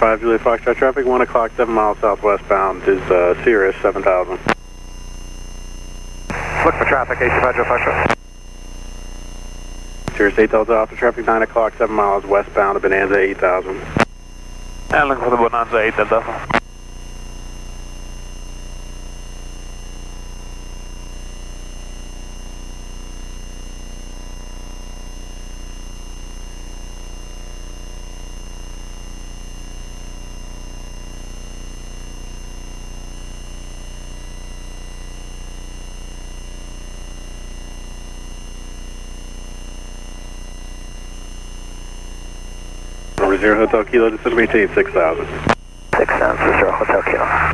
5 Juliet Foxtrot traffic, 1 o'clock, 7 miles southwestbound is Cirrus 7000. Look for traffic, AC5 Juliet Foxtrot. Cirrus 8 Delta Alpha traffic, 9 o'clock, 7 miles westbound of Bonanza 8000. And looking for the Bonanza 8 Delta. Number 0 Hotel Kilo, descend to maintain 6000. 6,000 for 0 Hotel Kilo.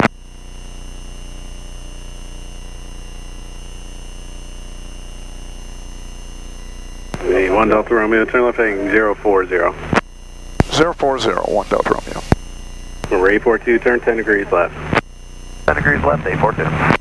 The 1 Delta Romeo, turn left heading 040. 040, 1 Delta Romeo. Number 842, turn 10 degrees left. 10 degrees left, 842.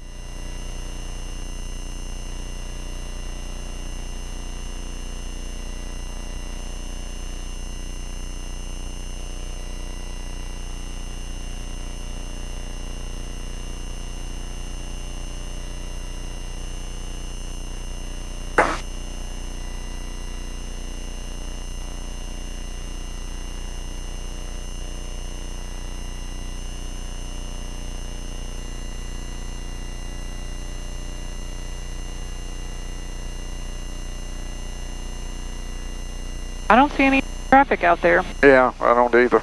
I don't see any traffic out there. Yeah, I don't either.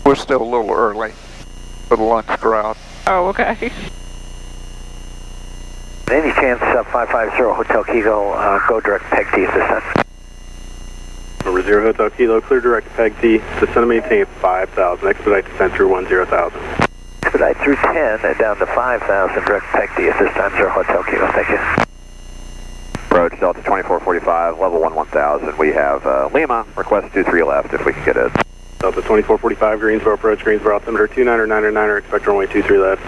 We're still a little early for the lunch crowd. Oh, okay. Any chance 550 Hotel Kilo, go direct peg T at this time? Number 0 Hotel Kilo, clear direct to peg T, descend to maintain 5000, expedite descent through 10,000. Expedite through 10 and down to 5,000 direct peg T at this time, 0 Hotel Kilo, thank you. Approach Delta 2445, level 1000. We have Lima, request 23 left if we can get it. Delta 2445, Greensboro approach, Greensboro altimeter 299er, expect runway 23 left.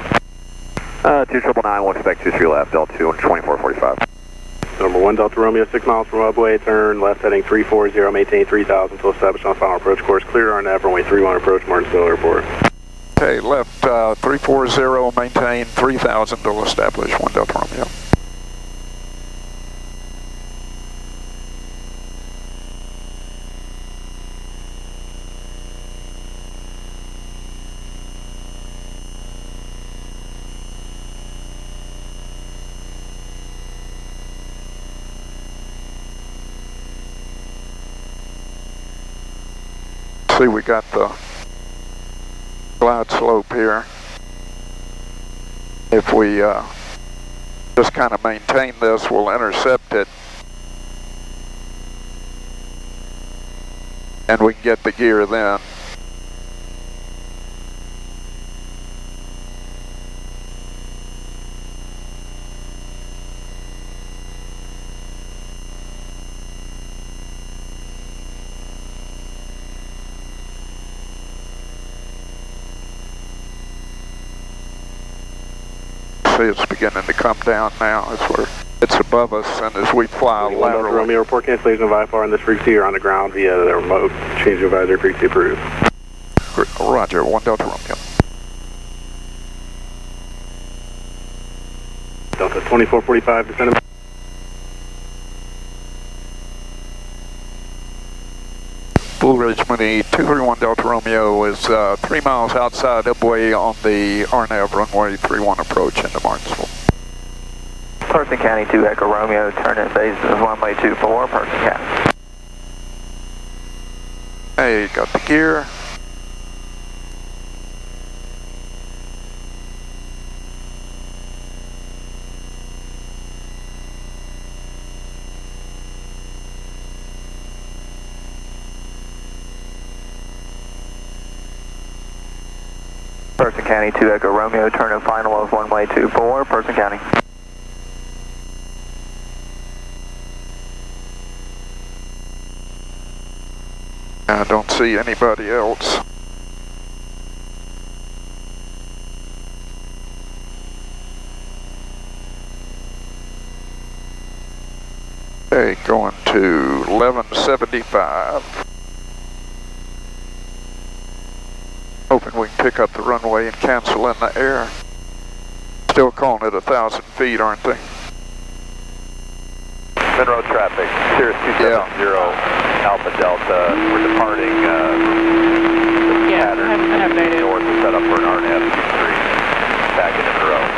2999, we'll expect 23 left, Delta 2445. Number 1 Delta Romeo, 6 miles from Ubway, turn left heading 340, maintain 3000 until established on final approach course. Clear RNAV, runway 31, approach Martinsville Airport. Okay, left 340, maintain 3000 to establish 1 Delta Romeo. See, we got the glide slope here. If we just kind of maintain this, we'll intercept it. And we can get the gear then. See, it's beginning to come down now. It's above us, and as we fly laterally. Romeo, report cancellation of IFR on this frequency. You're on the ground via the remote. Change of advisory frequency approved. Roger, 1 Delta Romeo. Delta 2445, descend. Blue Ridge Mooney, 231 Delta Romeo is 3 miles outside Ubway on the RNAV runway 31 approach into Martinsville. Person County 2 Echo Romeo, turn in base is runway 24, Person County. Hey, got the gear. Person County 2 Echo Romeo, turn in final of runway 24, Person County. I don't see anybody else. Okay, going to 1175. Hoping we can pick up the runway and cancel in the air. Still calling it 1,000 feet, aren't they? Monroe traffic, Cirrus 270 Alpha Delta. We're departing the pattern north to set up for an RNAV 23. Back in Monroe.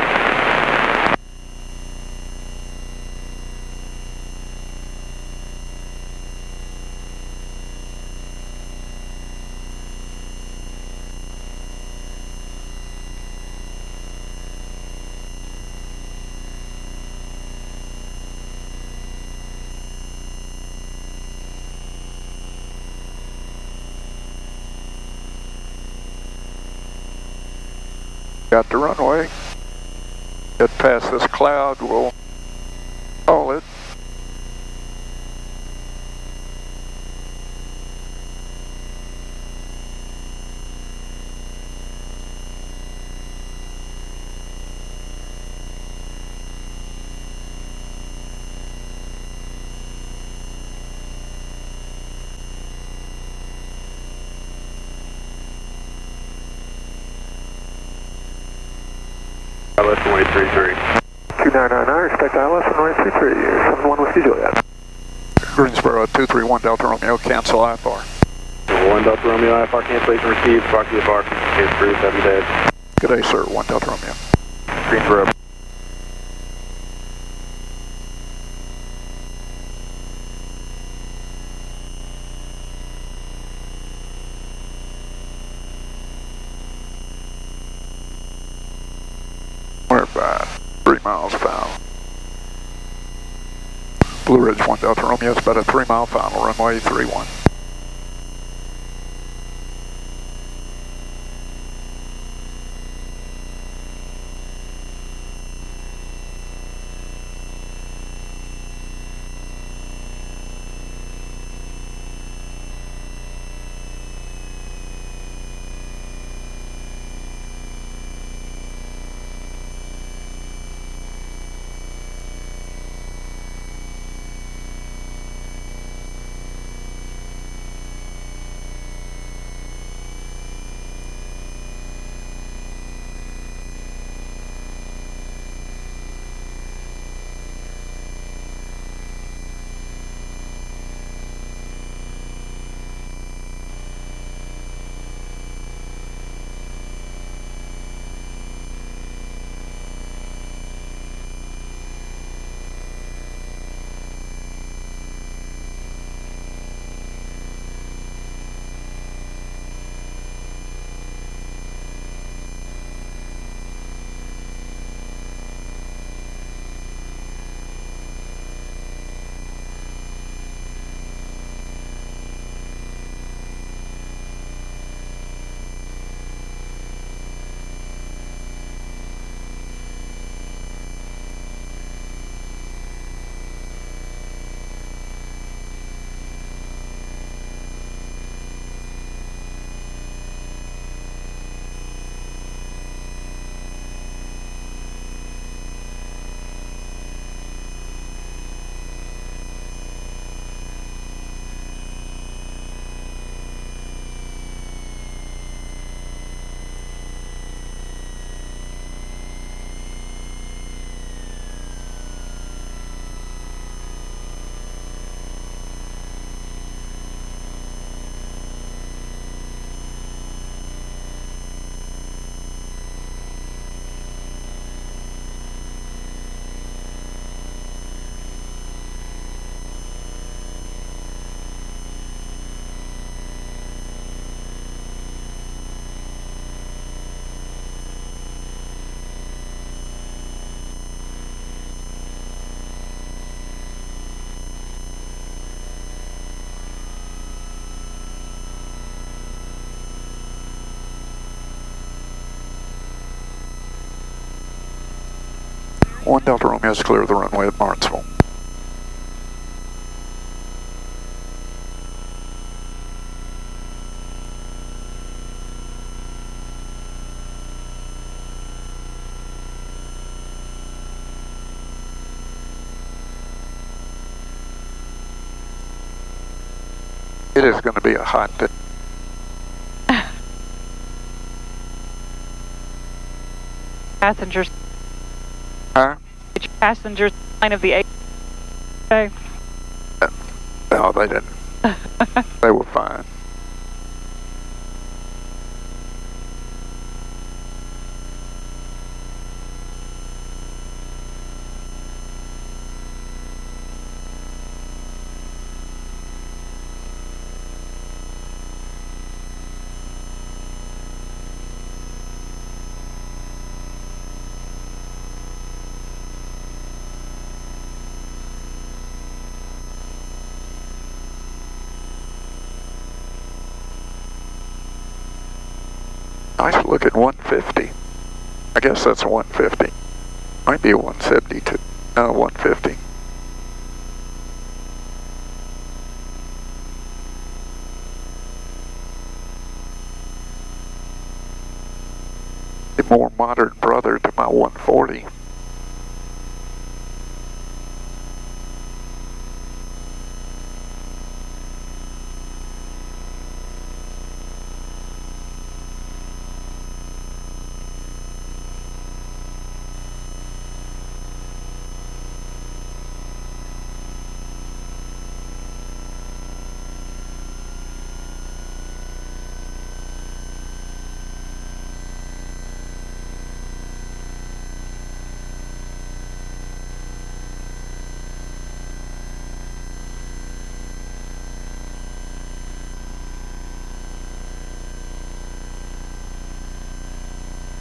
Got the runway. Get past this cloud, we'll call it. ILS 133. 2999, expect ILS 133, 71 Whiskey Juliet. Greensboro 231 Delta Romeo, cancel IFR. 1 Delta Romeo, IFR cancellation received, talk to the bar, case approved, 7 days. Good day, sir, 1 Delta Romeo. Greensboro. We're about 3 miles foul. Blue Ridge 1 Delta Romeo, it's about a 3 mile final, runway 31. One Delta Romeo is clear of the runway at Martinsville. It is going to be a hot day. passengers? Huh? Did your passengers line of the 8? Okay. No, they didn't. They were fine. Nice look at 150. I guess that's a 150. Might be a 172. No, 150. A more modern brother to my 140.